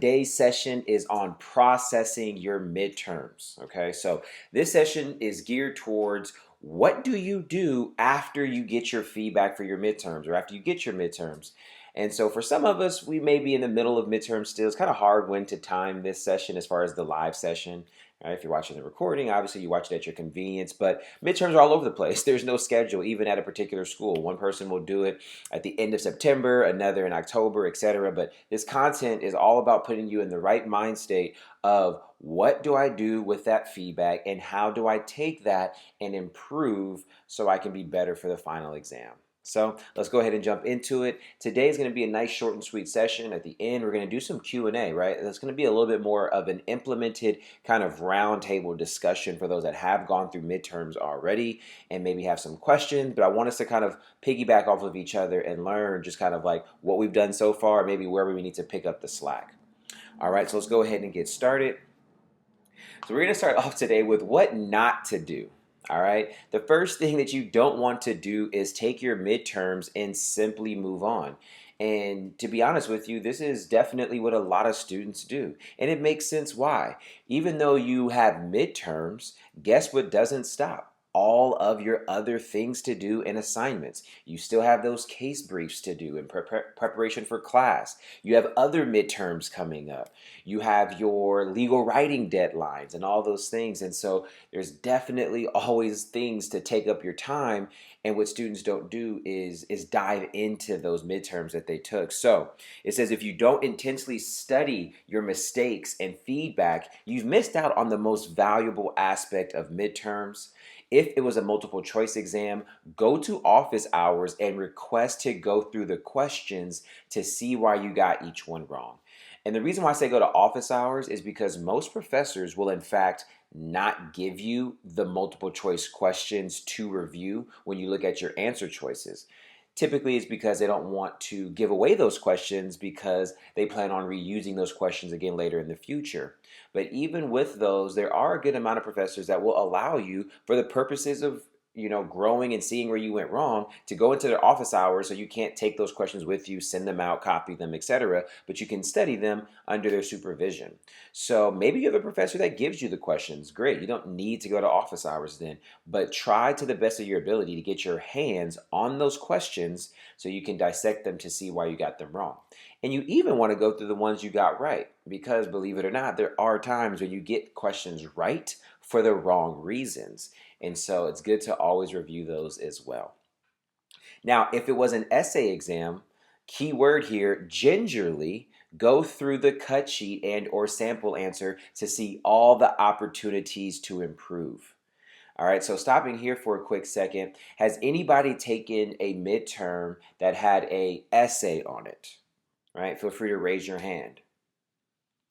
today's session is on processing your midterms. Okay, so this session is geared towards what do you do after you get your feedback for your midterms or after you get your midterms. And so for some of us, we may be in the middle of midterms still. It's kind of hard when to time this session as far as the live session. Right? If you're watching the recording, obviously you watch it at your convenience, but midterms are all over the place. There's no schedule, even at a particular school. One person will do it at the end of September, another in October, etc. But this content is all about putting you in the right mind state of what do I do with that feedback and how do I take that and improve so I can be better for the final exam. So let's go ahead and jump into it. Today is going to be a nice short and sweet session. At the end, we're going to do some Q&A, right? That's going to be a little bit more of an implemented kind of roundtable discussion for those that have gone through midterms already and maybe have some questions. But I want us to kind of piggyback off of each other and learn just kind of like what we've done so far, maybe where we need to pick up the slack. All right, so let's go ahead and get started. So we're going to start off today with what not to do. All right. The first thing that you don't want to do is take your midterms and simply move on. And to be honest with you, this is definitely what a lot of students do. And it makes sense why. Even though you have midterms, guess what doesn't stop? All of your other things to do and assignments. You still have those case briefs to do in preparation for class. You have other midterms coming up. You have your legal writing deadlines and all those things. And so there's definitely always things to take up your time. And what students don't do is dive into those midterms that they took. So it says if you don't intensely study your mistakes and feedback, you've missed out on the most valuable aspect of midterms. If it was a multiple choice exam, go to office hours and request to go through the questions to see why you got each one wrong. And the reason why I say go to office hours is because most professors will in fact not give you the multiple choice questions to review when you look at your answer choices. Typically, it's because they don't want to give away those questions because they plan on reusing those questions again later in the future. But even with those, there are a good amount of professors that will allow you, for the purposes of growing and seeing where you went wrong, to go into their office hours so you can't take those questions with you, send them out, copy them, etc. But you can study them under their supervision. So maybe you're the professor that gives you the questions. Great. You don't need to go to office hours then, but try to the best of your ability to get your hands on those questions so you can dissect them to see why you got them wrong. And you even want to go through the ones you got right because, believe it or not, there are times when you get questions right for the wrong reasons. And so it's good to always review those as well. Now, if it was an essay exam, key word here, gingerly go through the cut sheet and or sample answer to see all the opportunities to improve. All right, so stopping here for a quick second, has anybody taken a midterm that had an essay on it? Right, feel free to raise your hand.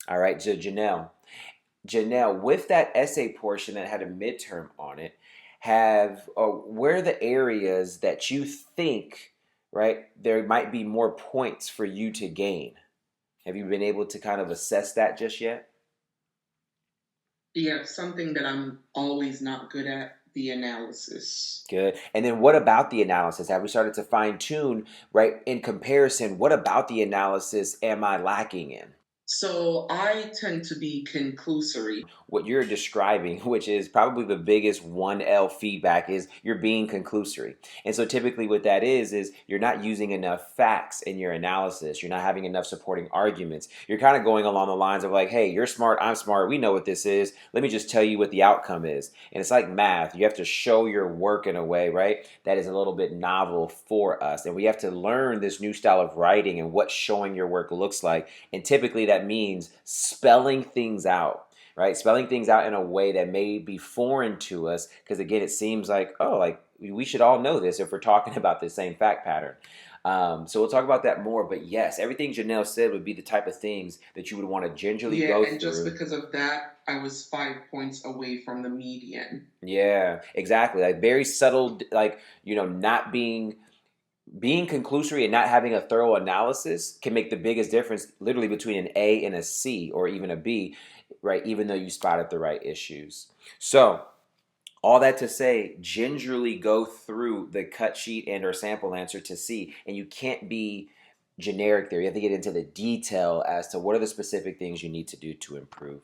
All right, so Janelle, with that essay portion that had a midterm on it, where are the areas that you think, right, there might be more points for you to gain? Have you been able to kind of assess that just yet? Yeah, something that I'm always not good at, the analysis. Good. And then what about the analysis? Have we started to fine tune, right, in comparison? What about the analysis am I lacking in? So I tend to be conclusory. What you're describing, which is probably the biggest 1L feedback, is you're being conclusory. And so typically what that is you're not using enough facts in your analysis. You're not having enough supporting arguments. You're kind of going along the lines of like, hey, you're smart, I'm smart, we know what this is. Let me just tell you what the outcome is. And it's like math. You have to show your work in a way, right, that is a little bit novel for us. And we have to learn this new style of writing and what showing your work looks like. And typically that means spelling things out, right? Spelling things out in a way that may be foreign to us because, again, it seems like, oh, like we should all know this if we're talking about the same fact pattern. So we'll talk about that more. But yes, everything Janelle said would be the type of things that you would want to gingerly Yeah, go and just through. because of that, I was 5 points away from the median. Yeah, exactly. Like very subtle, like, not being conclusory and not having a thorough analysis can make the biggest difference literally between an A and a C or even a B, right? Even though you spotted the right issues. So all that to say, gingerly go through the cut sheet and or sample answer to see, and you can't be generic theory. You have to get into the detail as to what are the specific things you need to do to improve.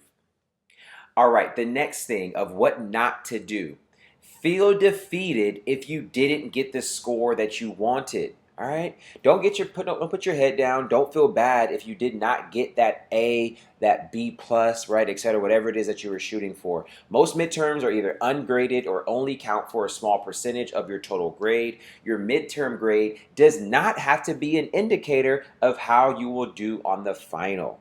All right, the next thing of what not to do. Feel defeated if you didn't get the score that you wanted. All right, don't put your head down. Don't feel bad if you did not get that A, that B plus, right, etc. Whatever it is that you were shooting for. Most midterms are either ungraded or only count for a small percentage of your total grade. Your midterm grade does not have to be an indicator of how you will do on the final.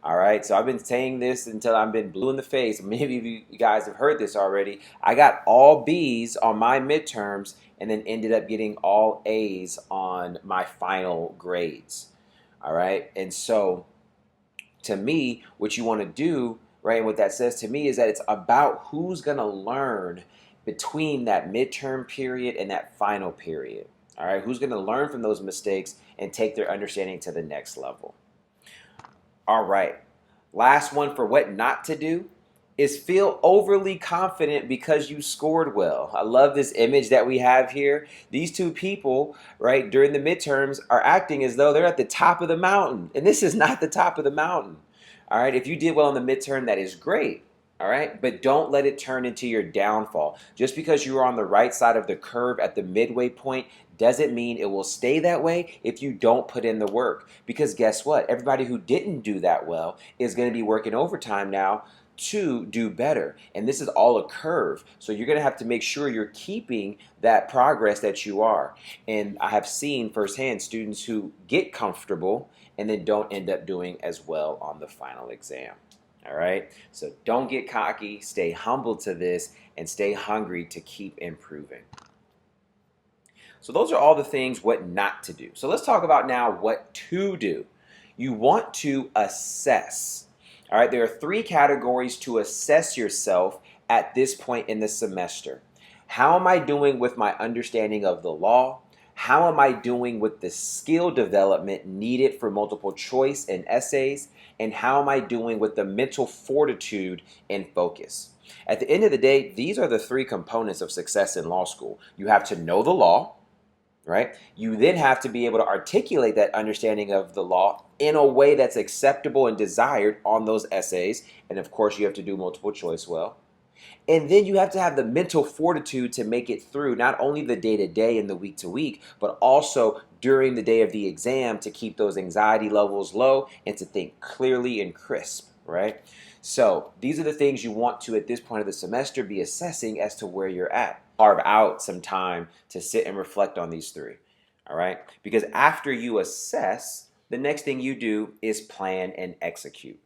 All right, so I've been saying this until I've been blue in the face. Maybe you guys have heard this already. I got all B's on my midterms and then ended up getting all A's on my final grades. All right, and so to me, what you want to do, right, and what that says to me is that it's about who's going to learn between that midterm period and that final period. All right, who's going to learn from those mistakes and take their understanding to the next level. All right. Last one for what not to do is feel overly confident because you scored well. I love this image that we have here. These two people, right, during the midterms are acting as though they're at the top of the mountain. And this is not the top of the mountain. All right. If you did well in the midterm, that is great. All right. But don't let it turn into your downfall. Just because you are on the right side of the curve at the midway point doesn't mean it will stay that way if you don't put in the work. Because guess what? Everybody who didn't do that well is going to be working overtime now to do better. And this is all a curve. So you're going to have to make sure you're keeping that progress that you are. And I have seen firsthand students who get comfortable and then don't end up doing as well on the final exam. All right. So don't get cocky, stay humble to this, and stay hungry to keep improving. So those are all the things what not to do. So let's talk about now what to do. You want to assess. All right, there are three categories to assess yourself at this point in the semester. How am I doing with my understanding of the law? How am I doing with the skill development needed for multiple choice and essays? And how am I doing with the mental fortitude and focus? At the end of the day, these are the three components of success in law school. You have to know the law, right? You then have to be able to articulate that understanding of the law in a way that's acceptable and desired on those essays. And of course, you have to do multiple choice well. And then you have to have the mental fortitude to make it through not only the day to day and the week to week, but also during the day of the exam to keep those anxiety levels low and to think clearly and crisp, right? So these are the things you want to, at this point of the semester, be assessing as to where you're at. Carve out some time to sit and reflect on these three, all right? Because after you assess, the next thing you do is plan and execute.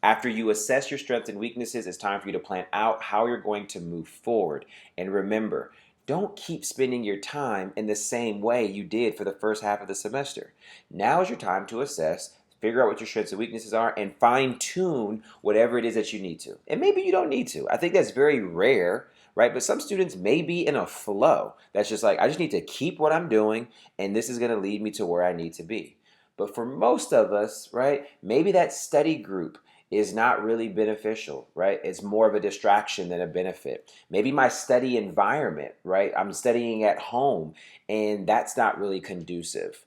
After you assess your strengths and weaknesses, it's time for you to plan out how you're going to move forward. And remember, don't keep spending your time in the same way you did for the first half of the semester. Now is your time to assess, figure out what your strengths and weaknesses are, and fine tune whatever it is that you need to. And maybe you don't need to. I think that's very rare, right? But some students may be in a flow that's just like, I just need to keep what I'm doing, and this is going to lead me to where I need to be. But for most of us, right, maybe that study group is not really beneficial, right? It's more of a distraction than a benefit. Maybe my study environment, right? I'm studying at home and that's not really conducive.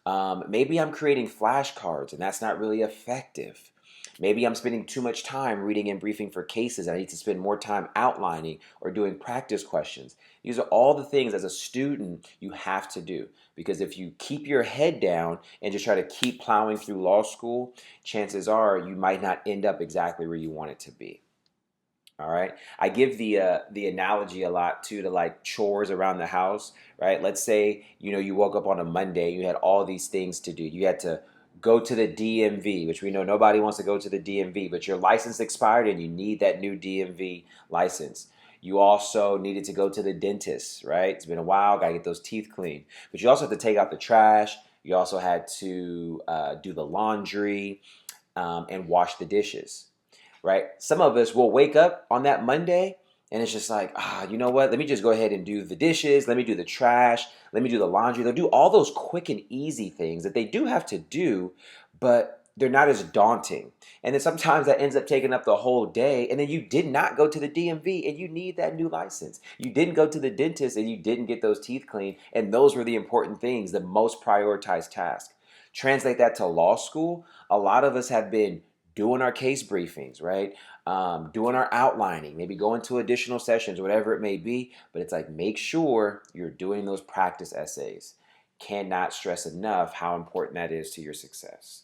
Maybe I'm creating flashcards and that's not really effective. Maybe I'm spending too much time reading and briefing for cases. I need to spend more time outlining or doing practice questions. These are all the things as a student you have to do. Because if you keep your head down and just try to keep plowing through law school, chances are you might not end up exactly where you want it to be. All right. I give the analogy a lot too to like chores around the house, right? Let's say, you woke up on a Monday, you had all these things to do. You had to go to the DMV, which we know nobody wants to go to the DMV, but your license expired and you need that new DMV license. You also needed to go to the dentist, right? It's been a while, got to get those teeth cleaned. But you also have to take out the trash. You also had to do the laundry and wash the dishes, right? Some of us will wake up on that Monday and it's just like, you know what? Let me just go ahead and do the dishes. Let me do the trash. Let me do the laundry. They'll do all those quick and easy things that they do have to do, but they're not as daunting. And then sometimes that ends up taking up the whole day. And then you did not go to the DMV and you need that new license. You didn't go to the dentist and you didn't get those teeth cleaned. And those were the important things, the most prioritized task. Translate that to law school. A lot of us have been doing our case briefings, right? Doing our outlining, maybe going to additional sessions, whatever it may be. But it's like, make sure you're doing those practice essays. Cannot stress enough how important that is to your success.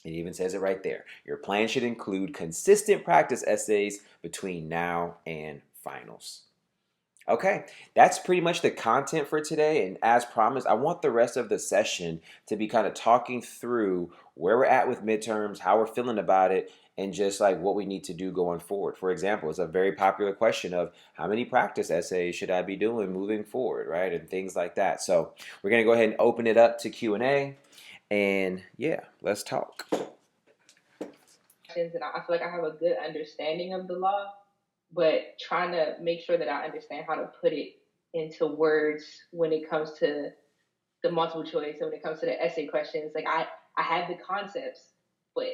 It even says it right there. Your plan should include consistent practice essays between now and finals. Okay, that's pretty much the content for today. And as promised, I want the rest of the session to be kind of talking through where we're at with midterms, how we're feeling about it, and just like what we need to do going forward. For example, it's a very popular question of how many practice essays should I be doing moving forward, right? And things like that. So we're going to go ahead and open it up to Q&A. And yeah, let's talk. And I feel like I have a good understanding of the law, but trying to make sure that I understand how to put it into words when it comes to the multiple choice and when it comes to the essay questions. Like I have the concepts, but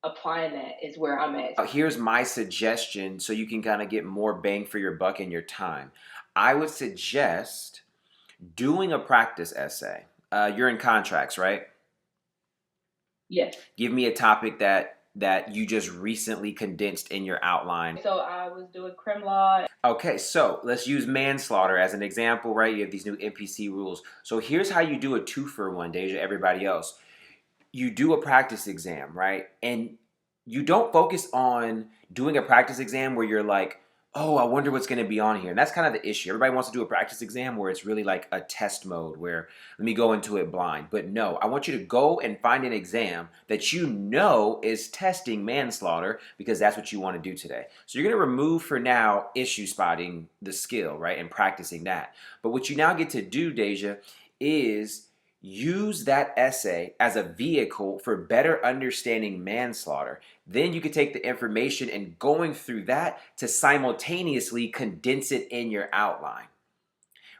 applying that is where I'm at. Here's my suggestion so you can kind of get more bang for your buck in your time. I would suggest doing a practice essay. You're in contracts, right? Yes. Give me a topic that you just recently condensed in your outline. So I was doing crim law. Okay, so let's use manslaughter as an example, right? You have these new NPC rules. So here's how you do a 2-for-1, Deja, everybody else. You do a practice exam, right? And you don't focus on doing a practice exam where you're like, oh, I wonder what's going to be on here. And that's kind of the issue. Everybody wants to do a practice exam where it's really like a test mode where let me go into it blind. But no, I want you to go and find an exam that you know is testing manslaughter because that's what you want to do today. So you're going to remove for now issue spotting the skill, right? And practicing that. But what you now get to do, Deja, is use that essay as a vehicle for better understanding manslaughter. Then you could take the information and going through that to simultaneously condense it in your outline,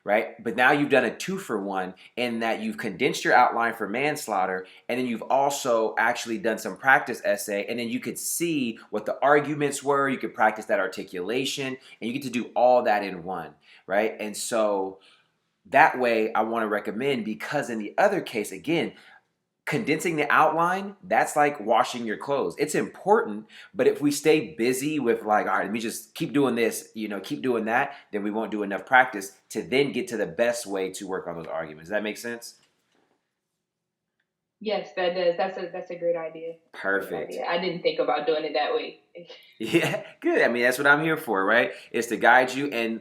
right? But now you've done a 2-for-1 in that you've condensed your outline for manslaughter, and then you've also actually done some practice essay, and then you could see what the arguments were. You could practice that articulation, and you get to do all that in one, right? And so that way, I want to recommend because in the other case, again, condensing the outline, that's like washing your clothes. It's important, but if we stay busy with like, all right, let me just keep doing this, keep doing that, then we won't do enough practice to then get to the best way to work on those arguments. Does that make sense? Yes, that does. That's a great idea. Perfect. I didn't think about doing it that way. Yeah, good. I mean, that's what I'm here for, right? Is to guide you and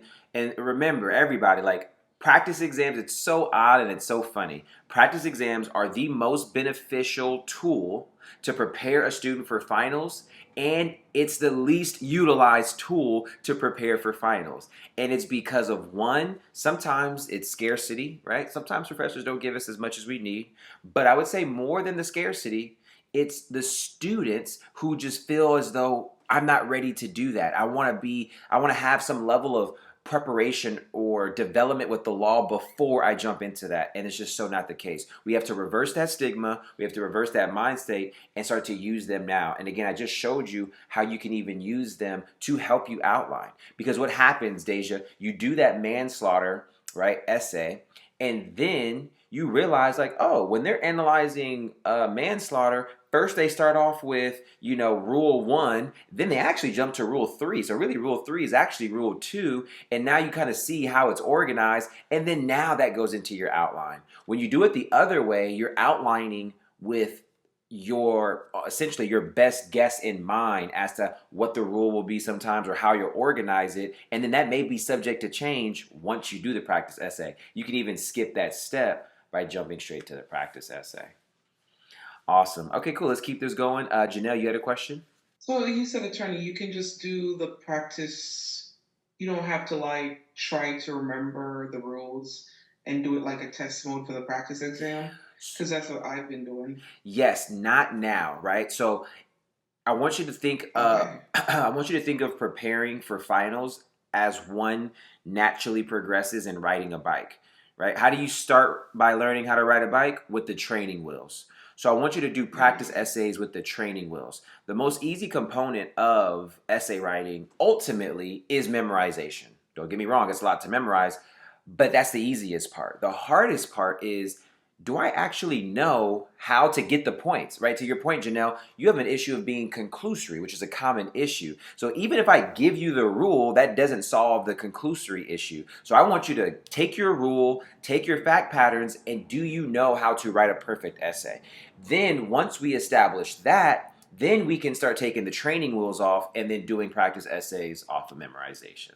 remember, everybody, like practice exams, it's so odd and it's so funny. Practice exams are the most beneficial tool to prepare a student for finals, and it's the least utilized tool to prepare for finals. And it's because of one, sometimes it's scarcity, right? Sometimes professors don't give us as much as we need, but I would say more than the scarcity, it's the students who just feel as though I'm not ready to do that. I want to have some level of preparation or development with the law before I jump into that. And it's just so not the case. We have to reverse that stigma. We have to reverse that mind state and start to use them now. And again, I just showed you how you can even use them to help you outline. Because what happens, Deja, you do that manslaughter, right, essay, and then you realize like, oh, when they're analyzing manslaughter, first they start off with, rule 1, then they actually jump to rule 3. So really rule 3 is actually rule 2, and now you kind of see how it's organized, and then now that goes into your outline. When you do it the other way, you're outlining with essentially your best guess in mind as to what the rule will be sometimes or how you organize it, and then that may be subject to change once you do the practice essay. You can even skip that step by jumping straight to the practice essay. Awesome. Okay, cool. Let's keep this going. Janelle, you had a question? So you said, attorney, you can just do the practice. You don't have to like try to remember the rules and do it like a test mode for the practice exam, because that's what I've been doing. Yes, not now, right? So I want you to think I want you to think of preparing for finals as one naturally progresses in riding a bike, right? How do you start by learning how to ride a bike? With the training wheels. So I want you to do practice essays with the training wheels. The most easy component of essay writing ultimately is memorization. Don't get me wrong, it's a lot to memorize, but that's the easiest part. The hardest part is do I actually know how to get the points, right? To your point, Janelle, you have an issue of being conclusory, which is a common issue. So even if I give you the rule, that doesn't solve the conclusory issue. So I want you to take your rule, take your fact patterns, and do you know how to write a perfect essay? Then once we establish that, then we can start taking the training wheels off and then doing practice essays off of memorization.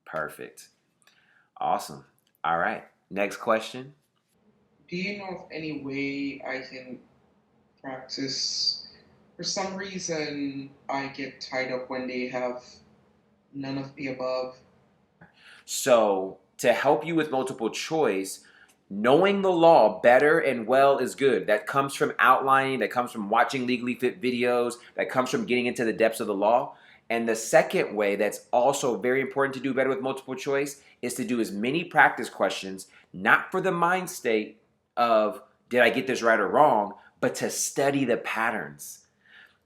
Perfect. Awesome. All right. Next question. Do you know of any way I can practice? For some reason, I get tied up when they have none of the above. So, to help you with multiple choice, knowing the law better and well is good. That comes from outlining, that comes from watching legally fit videos, that comes from getting into the depths of the law. And the second way that's also very important to do better with multiple choice is to do as many practice questions, not for the mind state of did I get this right or wrong, but to study the patterns,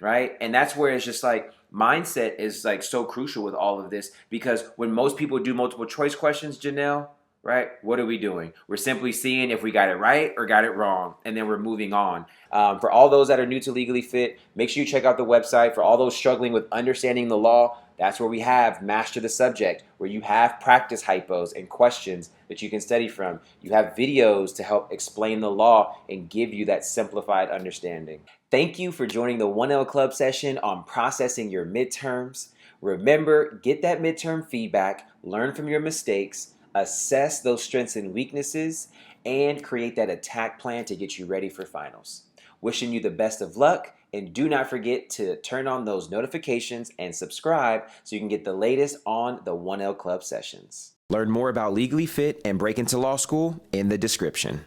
right? And that's where it's just like mindset is like so crucial with all of this, because when most people do multiple choice questions, Janelle, right? What are we doing? We're simply seeing if we got it right or got it wrong, and then we're moving on. For all those that are new to Legally Fit, make sure you check out the website. For all those struggling with understanding the law, that's where we have Master the Subject, where you have practice hypos and questions that you can study from. You have videos to help explain the law and give you that simplified understanding. Thank you for joining the 1L Club session on processing your midterms. Remember, get that midterm feedback, learn from your mistakes, assess those strengths and weaknesses, and create that attack plan to get you ready for finals. Wishing you the best of luck, and do not forget to turn on those notifications and subscribe so you can get the latest on the 1L Club sessions. Learn more about Legally Fit and Break into Law School in the description.